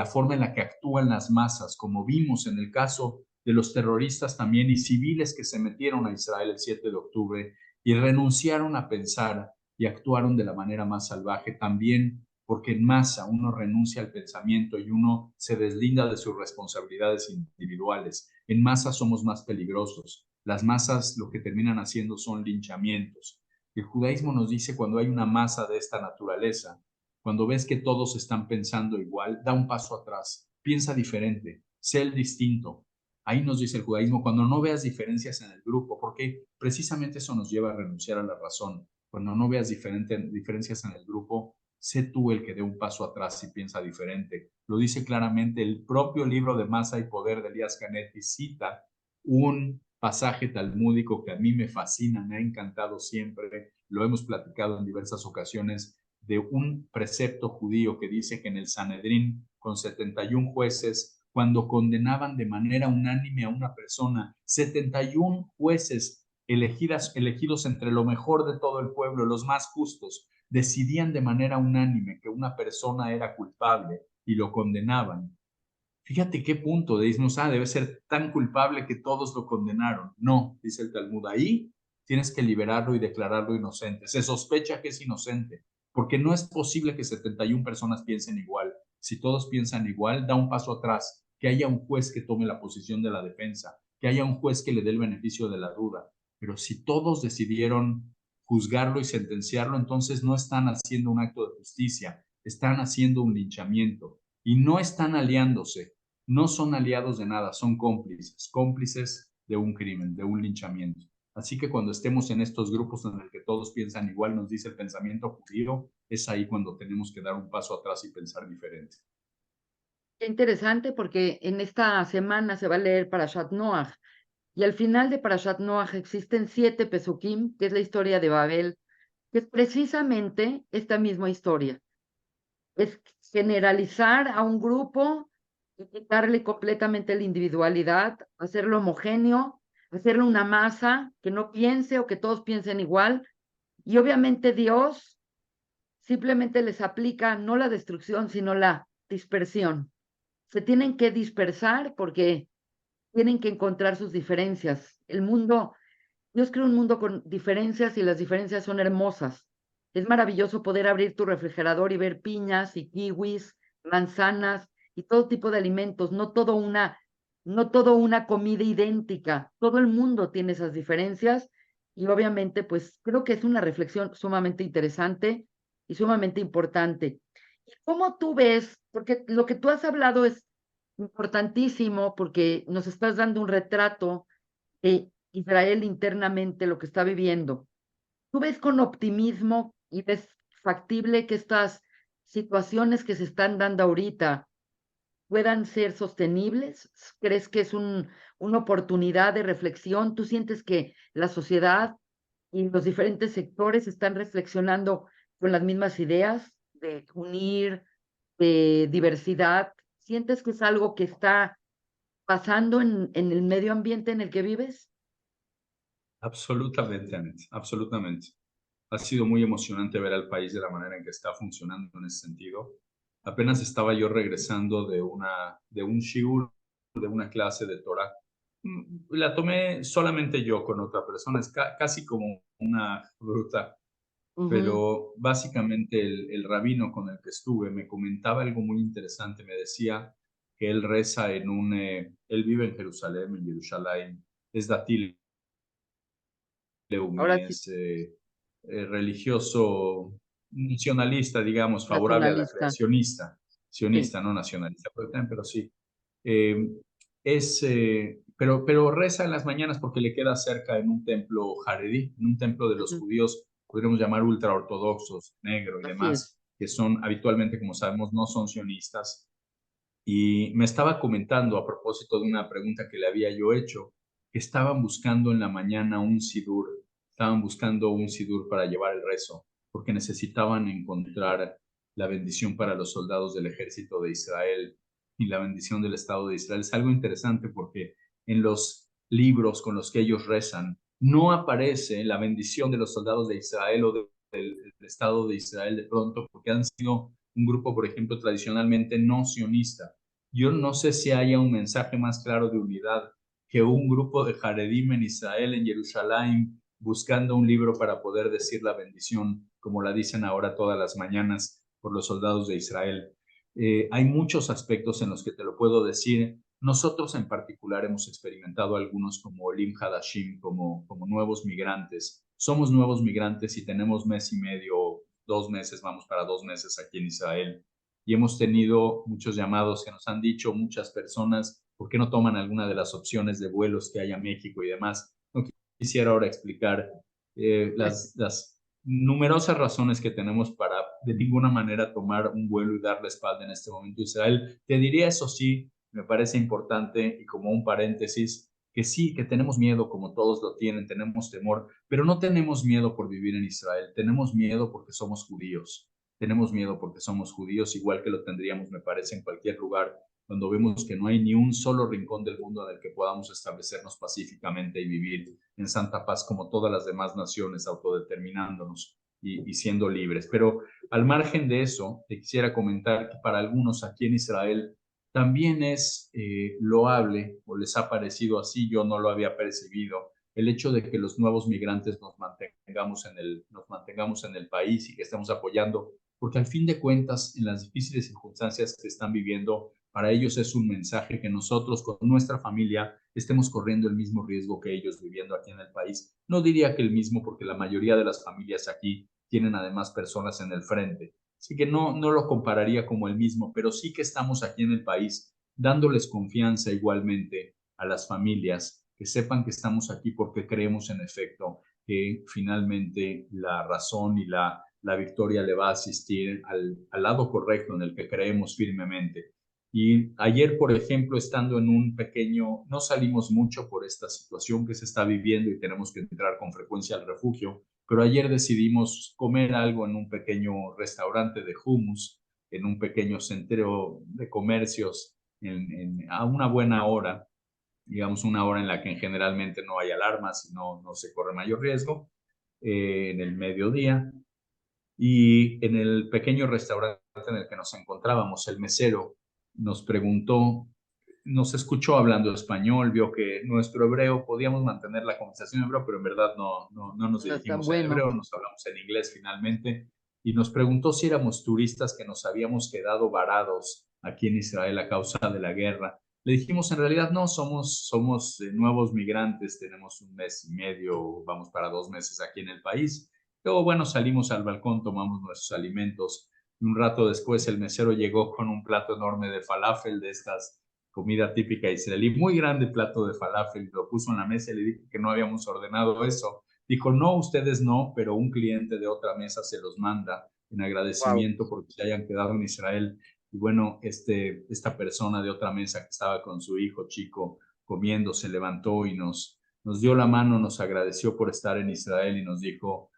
forma en la que actúan las masas, como vimos en el caso de los terroristas también y civiles que se metieron a Israel el 7 de octubre y renunciaron a pensar y actuaron de la manera más salvaje también, porque en masa uno renuncia al pensamiento y uno se deslinda de sus responsabilidades individuales. En masa somos más peligrosos. Las masas lo que terminan haciendo son linchamientos. El judaísmo nos dice cuando hay una masa de esta naturaleza, cuando ves que todos están pensando igual, da un paso atrás, piensa diferente, sé el distinto. Ahí nos dice el judaísmo, cuando no veas diferencias en el grupo, porque precisamente eso nos lleva a renunciar a la razón. Cuando no veas diferencias en el grupo, sé tú el que dé un paso atrás y piensa diferente. Lo dice claramente el propio libro de Masa y Poder de Elías Canetti, cita un pasaje talmúdico que a mí me fascina, me ha encantado siempre, lo hemos platicado en diversas ocasiones, de un precepto judío que dice que en el Sanedrín, con 71 jueces, cuando condenaban de manera unánime a una persona, 71 jueces elegidos entre lo mejor de todo el pueblo, los más justos, decidían de manera unánime que una persona era culpable y lo condenaban. Fíjate qué punto, decimos, debe ser tan culpable que todos lo condenaron. No, dice el Talmud, ahí tienes que liberarlo y declararlo inocente. Se sospecha que es inocente, porque no es posible que 71 personas piensen igual. Si todos piensan igual, da un paso atrás, que haya un juez que tome la posición de la defensa, que haya un juez que le dé el beneficio de la duda. Pero si todos decidieron juzgarlo y sentenciarlo, entonces no están haciendo un acto de justicia, están haciendo un linchamiento y no están aliándose, no son aliados de nada, son cómplices de un crimen, de un linchamiento. Así que cuando estemos en estos grupos en el que todos piensan igual, nos dice el pensamiento judío, es ahí cuando tenemos que dar un paso atrás y pensar diferente. Qué interesante porque en esta semana se va a leer Parashat Noach y al final de Parashat Noach existen 7 Pesukim, que es la historia de Babel, que es precisamente esta misma historia. Es generalizar a un grupo y quitarle completamente la individualidad, hacerlo homogéneo, hacerlo una masa que no piense o que todos piensen igual. Y obviamente Dios simplemente les aplica no la destrucción, sino la dispersión. Se tienen que dispersar porque tienen que encontrar sus diferencias. El mundo, Dios creó un mundo con diferencias y las diferencias son hermosas. Es maravilloso poder abrir tu refrigerador y ver piñas y kiwis, manzanas y todo tipo de alimentos, no todo una comida idéntica. Todo el mundo tiene esas diferencias y obviamente pues creo que es una reflexión sumamente interesante y sumamente importante. ¿Y cómo tú ves? Porque lo que tú has hablado es importantísimo porque nos estás dando un retrato de Israel internamente, lo que está viviendo. ¿Tú ves con optimismo y ves factible que estas situaciones que se están dando ahorita puedan ser sostenibles? ¿Crees que es una oportunidad de reflexión? ¿Tú sientes que la sociedad y los diferentes sectores están reflexionando con las mismas ideas de unir, de diversidad? ¿Sientes que es algo que está pasando en el medio ambiente en el que vives? Absolutamente, Anet, absolutamente. Ha sido muy emocionante ver al país de la manera en que está funcionando en ese sentido. Apenas estaba yo regresando de un shiur, de una clase de Torah. La tomé solamente yo con otra persona, es casi como una bruta, Ujú. pero básicamente el rabino con el que estuve me comentaba algo muy interesante. Me decía que él reza él vive en Jerusalén, en Jerusalén, es datil, Ahora Leumi, sí, es religioso nacionalista, digamos, favorable a la nacionalista. creacionista, Sí. sionista, no nacionalista, pero sí. Eh, pero reza en las mañanas porque le queda cerca en un templo jaredí, en un templo de los Ujú. judíos, podríamos llamar ultraortodoxos, negro y Así es. demás, que son habitualmente, como sabemos, no son sionistas. Y me estaba comentando a propósito de una pregunta que le había yo hecho, que estaban buscando en la mañana un sidur, estaban buscando un sidur para llevar el rezo, porque necesitaban encontrar la bendición para los soldados del ejército de Israel y la bendición del Estado de Israel. Es algo interesante porque en los libros con los que ellos rezan no aparece la bendición de los soldados de Israel o del Estado de Israel de pronto, porque han sido un grupo, por ejemplo, tradicionalmente no sionista. Yo no sé si haya un mensaje más claro de unidad que un grupo de Haredim en Israel, en Jerusalén, buscando un libro para poder decir la bendición como la dicen ahora todas las mañanas por los soldados de Israel. Hay muchos aspectos en los que te lo puedo decir. Nosotros en particular hemos experimentado algunos como Olim Hadashim, como nuevos migrantes. Somos nuevos migrantes y tenemos mes y medio, 2 meses, vamos para 2 meses aquí en Israel. Y hemos tenido muchos llamados que nos han dicho muchas personas, ¿por qué no toman alguna de las opciones de vuelos que hay a México y demás? No quisiera ahora explicar las numerosas razones que tenemos para de ninguna manera tomar un vuelo y dar la espalda en este momento a Israel. Te diría eso sí, me parece importante y como un paréntesis, que sí, que tenemos miedo como todos lo tienen, tenemos temor, pero no tenemos miedo por vivir en Israel, tenemos miedo porque somos judíos. Tenemos miedo porque somos judíos, igual que lo tendríamos, me parece, en cualquier lugar, cuando vemos que no hay ni un solo rincón del mundo en el que podamos establecernos pacíficamente y vivir en santa paz como todas las demás naciones, autodeterminándonos y siendo libres. Pero al margen de eso, te quisiera comentar que para algunos aquí en Israel también es loable, o les ha parecido así, yo no lo había percibido, el hecho de que los nuevos migrantes nos mantengamos en el país y que estemos apoyando, porque al fin de cuentas, en las difíciles circunstancias que están viviendo, para ellos es un mensaje que nosotros con nuestra familia estemos corriendo el mismo riesgo que ellos viviendo aquí en el país. No diría que el mismo, porque la mayoría de las familias aquí tienen además personas en el frente. Así que no lo compararía como el mismo, pero sí que estamos aquí en el país dándoles confianza igualmente a las familias, que sepan que estamos aquí porque creemos en efecto que finalmente la razón y la victoria le va a asistir al lado correcto en el que creemos firmemente. Y ayer, por ejemplo, estando en un pequeño, no salimos mucho por esta situación que se está viviendo y tenemos que entrar con frecuencia al refugio, pero ayer decidimos comer algo en un pequeño restaurante de hummus, en un pequeño centro de comercios a una buena hora, digamos una hora en la que generalmente no hay alarmas y no se corre mayor riesgo, en el mediodía. Y en el pequeño restaurante en el que nos encontrábamos, el mesero nos preguntó, nos escuchó hablando español, vio que nuestro hebreo, podíamos mantener la conversación en hebreo, pero en verdad no nos No es tan dirigimos en bueno. hebreo, nos hablamos en inglés finalmente, y nos preguntó si éramos turistas que nos habíamos quedado varados aquí en Israel a causa de la guerra. Le dijimos, en realidad no, somos nuevos migrantes, tenemos un mes y medio, vamos para 2 meses aquí en el país. Luego, bueno, salimos al balcón, tomamos nuestros alimentos. Y un rato después el mesero llegó con un plato enorme de falafel, de estas comida típica israelí, muy grande plato de falafel, lo puso en la mesa y le dije que no habíamos ordenado eso. Dijo, no, ustedes no, pero un cliente de otra mesa se los manda en Wow. agradecimiento porque se hayan quedado en Israel. Y bueno, esta persona de otra mesa que estaba con su hijo chico comiendo, se levantó y nos dio la mano, nos agradeció por estar en Israel y nos dijo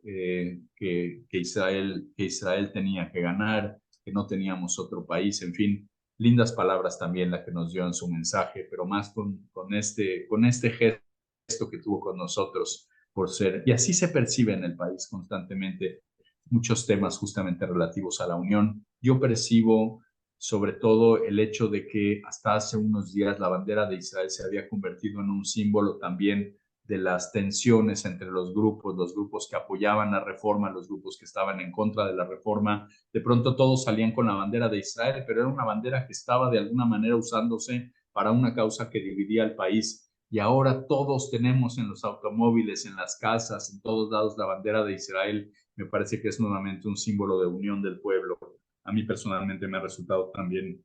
que Israel tenía que ganar, que no teníamos otro país, en fin, lindas palabras también la que nos dio en su mensaje, pero más con este gesto que tuvo con nosotros por ser, y así se percibe en el país constantemente muchos temas justamente relativos a la unión. Yo percibo sobre todo el hecho de que hasta hace unos días la bandera de Israel se había convertido en un símbolo también de las tensiones entre los grupos que apoyaban la reforma, los grupos que estaban en contra de la reforma. De pronto todos salían con la bandera de Israel, pero era una bandera que estaba de alguna manera usándose para una causa que dividía al país. Y ahora todos tenemos en los automóviles, en las casas, en todos lados la bandera de Israel. Me parece que es nuevamente un símbolo de unión del pueblo. A mí personalmente me ha resultado también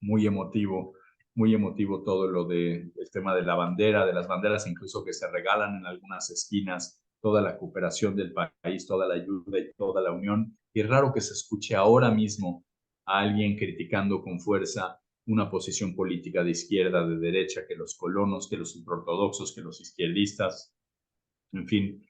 muy emotivo, muy emotivo todo el tema de la bandera, de las banderas incluso que se regalan en algunas esquinas, toda la cooperación del país, toda la ayuda y toda la unión. Y es raro que se escuche ahora mismo a alguien criticando con fuerza una posición política de izquierda, de derecha, que los colonos, que los ortodoxos, que los izquierdistas, en fin,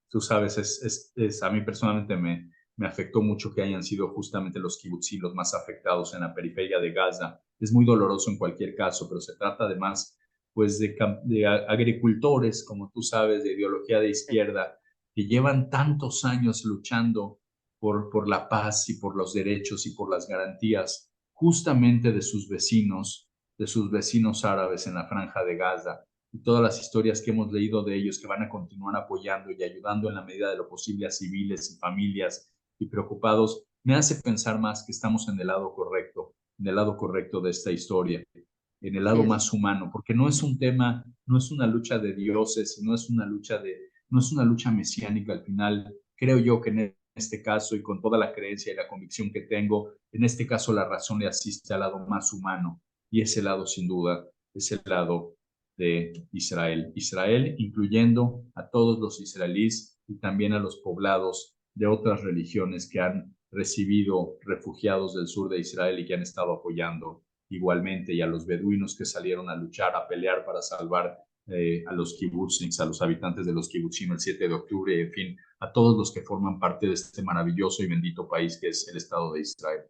tú sabes, a mí personalmente me afectó mucho que hayan sido justamente los kibutzim los más afectados en la periferia de Gaza. Es muy doloroso en cualquier caso, pero se trata además pues de agricultores, como tú sabes, de ideología de izquierda, que llevan tantos años luchando por la paz y por los derechos y por las garantías justamente de sus vecinos árabes en la franja de Gaza. y todas las historias que hemos leído de ellos que van a continuar apoyando y ayudando en la medida de lo posible a civiles y familias y preocupados, me hace pensar más que estamos en el lado correcto de esta historia, en el Así lado es. más humano, porque no es un tema, no es una lucha de dioses, no es una lucha mesiánica al final. Creo yo que en este caso, y con toda la creencia y la convicción que tengo, en este caso la razón le asiste al lado más humano, y ese lado sin duda es el lado de Israel. Israel incluyendo a todos los israelíes y también a los poblados de otras religiones que han recibido refugiados del sur de Israel y que han estado apoyando igualmente, y a los beduinos que salieron a luchar, a pelear para salvar a los kibbutzniks, a los habitantes de los kibbutzim el 7 de octubre, en fin, a todos los que forman parte de este maravilloso y bendito país que es el Estado de Israel.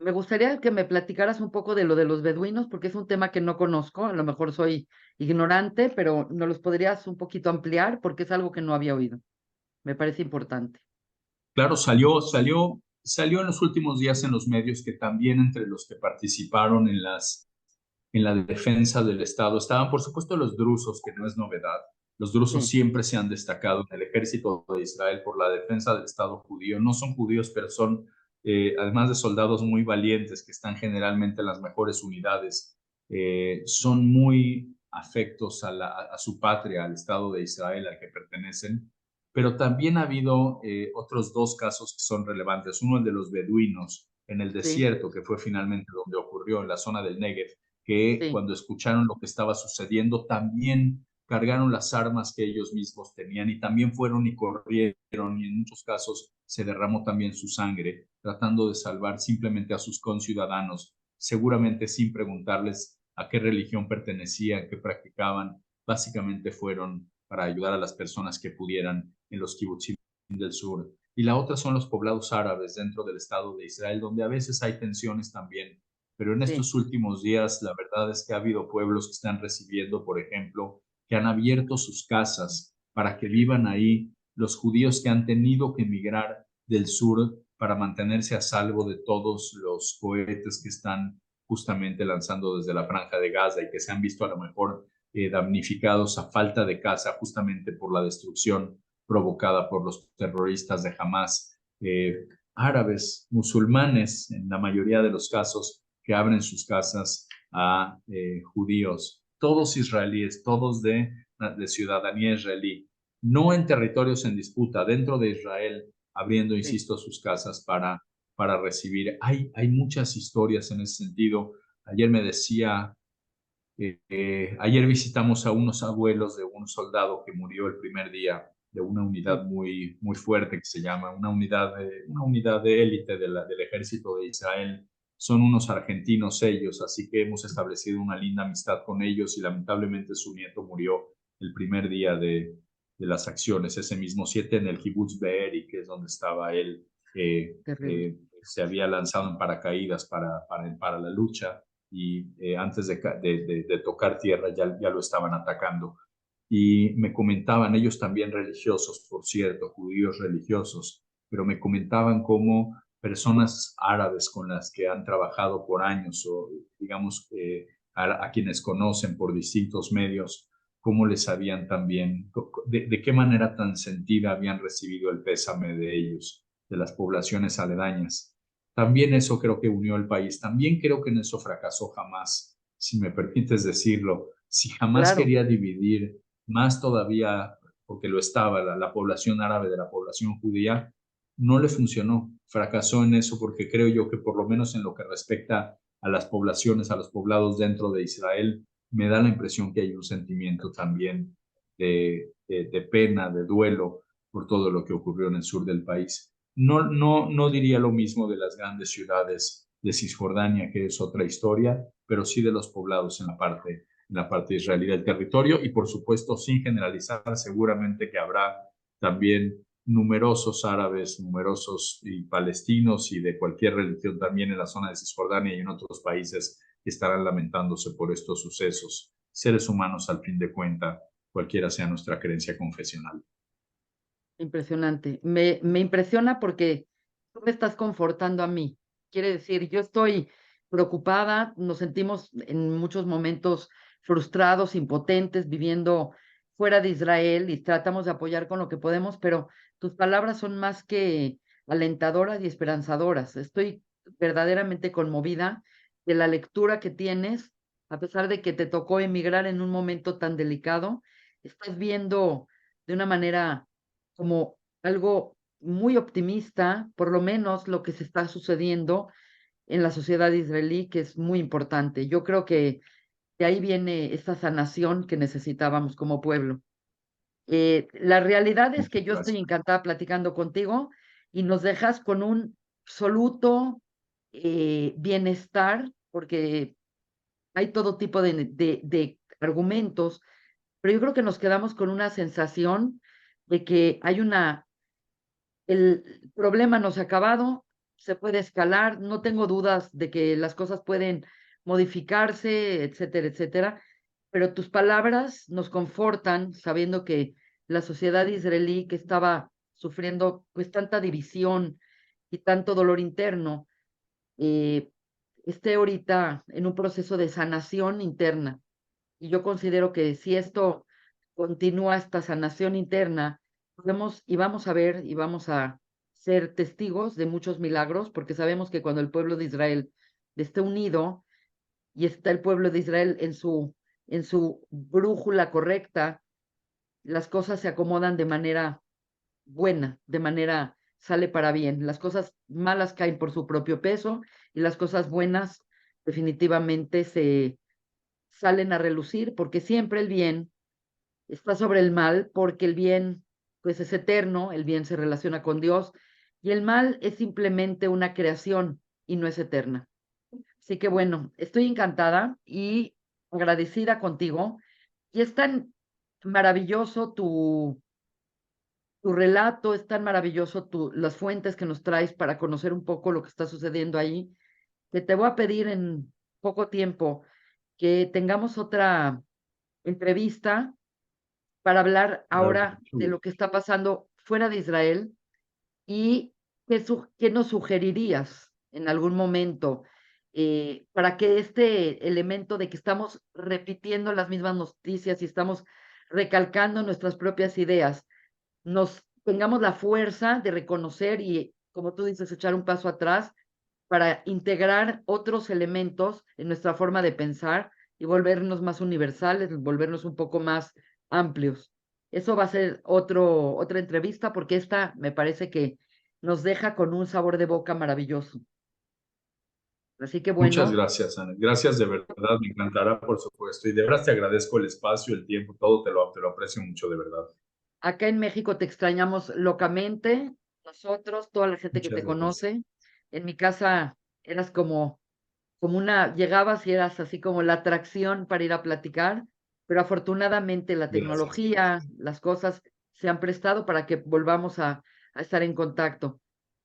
Me gustaría que me platicaras un poco de lo de los beduinos, porque es un tema que no conozco, a lo mejor soy ignorante, pero ¿nos los podrías un poquito ampliar? Porque es algo que no había oído. Me parece importante. Claro, salió en los últimos días en los medios que también entre los que participaron en la defensa del Estado estaban, por supuesto, los drusos, que no es novedad. Los drusos Sí, siempre se han destacado en el ejército de Israel por la defensa del Estado judío. No son judíos, pero son, además de soldados muy valientes, que están generalmente en las mejores unidades, son muy afectos a su patria, al Estado de Israel al que pertenecen. Pero también ha habido otros dos casos que son relevantes. Uno, el de los beduinos en el sí, desierto, que fue finalmente donde ocurrió, en la zona del Negev, que sí, cuando escucharon lo que estaba sucediendo también cargaron las armas que ellos mismos tenían y también fueron y corrieron, y en muchos casos se derramó también su sangre tratando de salvar simplemente a sus conciudadanos, seguramente sin preguntarles a qué religión pertenecían, qué practicaban. Básicamente fueron para ayudar a las personas que pudieran en los kibutzim del sur. Y la otra son los poblados árabes dentro del Estado de Israel, donde a veces hay tensiones también, pero en sí, estos últimos días la verdad es que ha habido pueblos que están recibiendo, por ejemplo, que han abierto sus casas para que vivan ahí los judíos que han tenido que emigrar del sur para mantenerse a salvo de todos los cohetes que están justamente lanzando desde la franja de Gaza y que se han visto a lo mejor damnificados a falta de casa justamente por la destrucción provocada por los terroristas de Hamas. Árabes, musulmanes, en la mayoría de los casos, que abren sus casas a judíos, todos israelíes, todos de ciudadanía israelí, no en territorios en disputa, dentro de Israel, abriendo, sí, insisto, sus casas para recibir. Hay muchas historias en ese sentido. Ayer me decía, ayer visitamos a unos abuelos de un soldado que murió el primer día de una sí, unidad muy fuerte que se llama una unidad de élite del ejército de Israel. Son unos argentinos ellos, así que hemos establecido una linda amistad con ellos y lamentablemente su nieto murió el primer día de las acciones, ese mismo 7 en el Kibbutz Be'eri, que es donde estaba él. terrible. Se había lanzado en paracaídas para la lucha y antes de tocar tierra ya lo estaban atacando. Y me comentaban, ellos también religiosos, por cierto, judíos religiosos, pero me comentaban cómo personas árabes con las que han trabajado por años o digamos a quienes conocen por distintos medios, cómo les habían también, de qué manera tan sentida habían recibido el pésame de ellos, de las poblaciones aledañas. También eso creo que unió al país. También creo que en eso fracasó Hamas, si me permites decirlo. Si Hamas Claro, quería dividir más todavía, porque lo estaba, la población árabe de la población judía, no le funcionó. Fracasó en eso porque creo yo que por lo menos en lo que respecta a las poblaciones, a los poblados dentro de Israel, me da la impresión que hay un sentimiento también de pena, de duelo por todo lo que ocurrió en el sur del país. No diría lo mismo de las grandes ciudades de Cisjordania, que es otra historia, pero sí de los poblados en la parte israelí del territorio y por supuesto, sin generalizar, seguramente que habrá también numerosos árabes, numerosos y palestinos y de cualquier religión también en la zona de Cisjordania y en otros países que estarán lamentándose por estos sucesos. Seres humanos al fin de cuenta, cualquiera sea nuestra creencia confesional. impresionante. Me impresiona porque tú me estás confortando a mí. Quiere decir, yo estoy preocupada, nos sentimos en muchos momentos frustrados, impotentes, viviendo fuera de Israel y tratamos de apoyar con lo que podemos, pero tus palabras son más que alentadoras y esperanzadoras. Estoy verdaderamente conmovida de la lectura que tienes, a pesar de que te tocó emigrar en un momento tan delicado, estás viendo de una manera como algo muy optimista, por lo menos lo que se está sucediendo en la sociedad israelí, que es muy importante. Yo creo que de ahí viene esta sanación que necesitábamos como pueblo. La realidad es Muchas que yo estoy gracias. encantada platicando contigo y nos dejas con un absoluto bienestar, porque hay todo tipo de argumentos, pero yo creo que nos quedamos con una sensación de que el problema no se ha acabado, se puede escalar, no tengo dudas de que las cosas pueden modificarse, etcétera, etcétera, pero tus palabras nos confortan sabiendo que la sociedad israelí que estaba sufriendo pues tanta división y tanto dolor interno, eh, esté ahorita en un proceso de sanación interna. Y yo considero que si esto continúa, esta sanación interna, podemos y vamos a ver y vamos a ser testigos de muchos milagros, porque sabemos que cuando el pueblo de Israel esté unido y está el pueblo de Israel en su brújula correcta, las cosas se acomodan de manera buena, de manera sale para bien. Las cosas malas caen por su propio peso y las cosas buenas definitivamente se salen a relucir, porque siempre el bien está sobre el mal, porque el bien pues es eterno, el bien se relaciona con Dios y el mal es simplemente una creación y no es eterna. Así que bueno, estoy encantada y agradecida contigo y es tan maravilloso tu relato, es tan maravilloso las fuentes que nos traes para conocer un poco lo que está sucediendo ahí, que te voy a pedir en poco tiempo que tengamos otra entrevista para hablar Claro, con ahora mucho de lo gusto. que está pasando fuera de Israel y qué nos sugerirías en algún momento para que este elemento de que estamos repitiendo las mismas noticias y estamos recalcando nuestras propias ideas, nos tengamos la fuerza de reconocer y, como tú dices, echar un paso atrás para integrar otros elementos en nuestra forma de pensar y volvernos más universales, volvernos un poco más amplios. Eso va a ser otra entrevista porque esta me parece que nos deja con un sabor de boca maravilloso. Así que Muchas bueno, gracias, Ana. Gracias de verdad, me encantará, por supuesto. Y de verdad te agradezco el espacio, el tiempo, todo te lo aprecio mucho, de verdad. acá en México te extrañamos locamente, nosotros, toda la gente que Muchas te gracias. conoce. En mi casa eras como llegabas y eras así como la atracción para ir a platicar, pero afortunadamente la Gracias. tecnología, las cosas se han prestado para que volvamos a estar en contacto.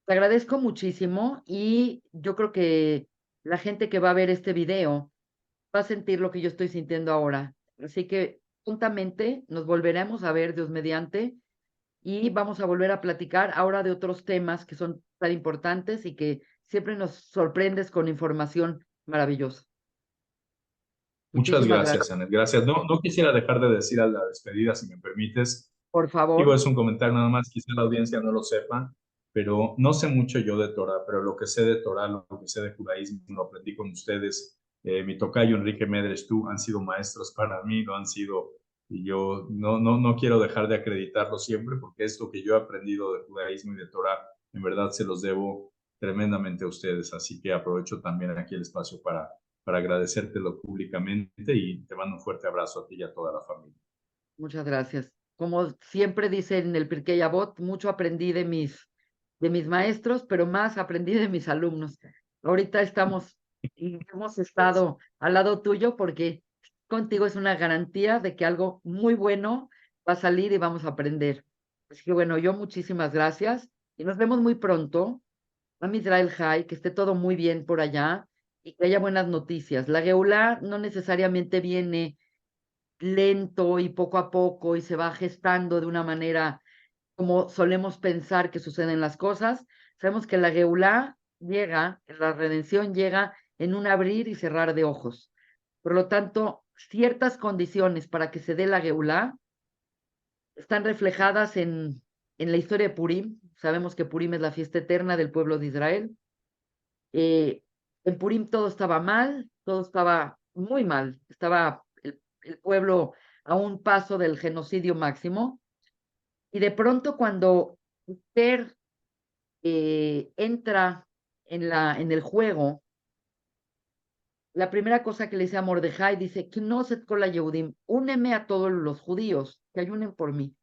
Te agradezco muchísimo y yo creo que la gente que va a ver este video va a sentir lo que yo estoy sintiendo ahora. Así que juntamente nos volveremos a ver, Dios mediante, y vamos a volver a platicar ahora de otros temas que son tan importantes y que siempre nos sorprendes con información maravillosa. Muchas Muchísimas gracias, gracias. Ana. Gracias. No quisiera dejar de decir a la despedida, si me permites. Por Digo, favor, es un comentario nada más, quizá la audiencia no lo sepa, pero no sé mucho yo de Torah, pero lo que sé de Torah, lo que sé de judaísmo, lo aprendí con ustedes. Mi tocayo Enrique Medres, tú, han sido maestros para mí, lo han sido, y yo no quiero dejar de acreditarlo siempre, porque esto que yo he aprendido de judaísmo y de Torah, en verdad se los debo tremendamente a ustedes. Así que aprovecho también aquí el espacio para agradecértelo públicamente y te mando un fuerte abrazo a ti y a toda la familia. muchas gracias. Como siempre dice en el Pirkei Avot, mucho aprendí de mis maestros, pero más aprendí de mis alumnos. Ahorita estamos y hemos Gracias. estado al lado tuyo porque contigo es una garantía de que algo muy bueno va a salir y vamos a aprender. Así que bueno, yo muchísimas gracias y nos vemos muy pronto. Am Israel High, que esté todo muy bien por allá y que haya buenas noticias. La Geulá no necesariamente viene lento y poco a poco y se va gestando de una manera como solemos pensar que suceden las cosas. Sabemos que la Geulá llega, la redención llega en un abrir y cerrar de ojos. Por lo tanto, ciertas condiciones para que se dé la Geulá están reflejadas en la historia de Purim. Sabemos que Purim es la fiesta eterna del pueblo de Israel. Eh, en Purim todo estaba mal, todo estaba muy mal. Estaba el pueblo a un paso del genocidio máximo. Y de pronto cuando Esther entra en el juego, la primera cosa que le dice a Mordejai, dice, Knosset kol Yehudim, úneme a todos los judíos, que ayunen por mí.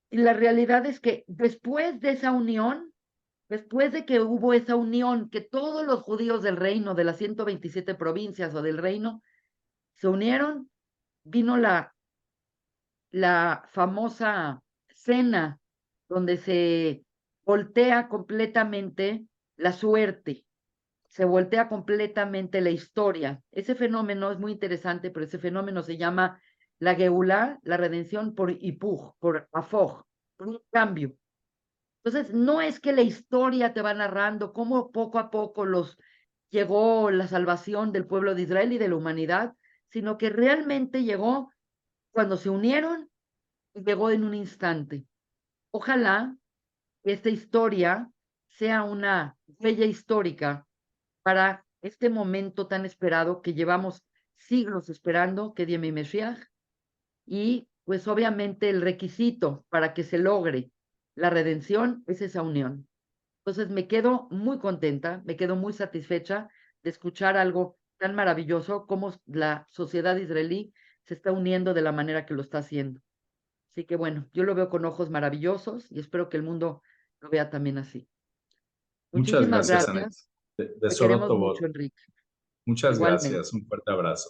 Y la realidad es que después de esa unión, después de que hubo esa unión, que todos los judíos del reino, de las 127 provincias o del reino, se unieron, vino la famosa cena donde se voltea completamente la suerte, se voltea completamente la historia. Ese fenómeno es muy interesante, pero ese fenómeno se llama la Geulá, la redención por Hipuj, por Afoj, por un cambio. Entonces, no es que la historia te va narrando cómo poco a poco llegó la salvación del pueblo de Israel y de la humanidad, sino que realmente llegó cuando se unieron y llegó en un instante. Ojalá que esta historia sea una huella histórica para este momento tan esperado que llevamos siglos esperando, que die mi Mesías, y pues obviamente el requisito para que se logre la redención es esa unión. Entonces me quedo muy contenta, me quedo muy satisfecha de escuchar algo tan maravilloso como la sociedad israelí se está uniendo de la manera que lo está haciendo. Así que bueno, yo lo veo con ojos maravillosos y espero que el mundo lo vea también así. Muchas Muchísimas gracias, Anet. gracias. De Te queremos Soroto mucho, Bot. Enrique. Muchas Igualmente. gracias. Un fuerte abrazo.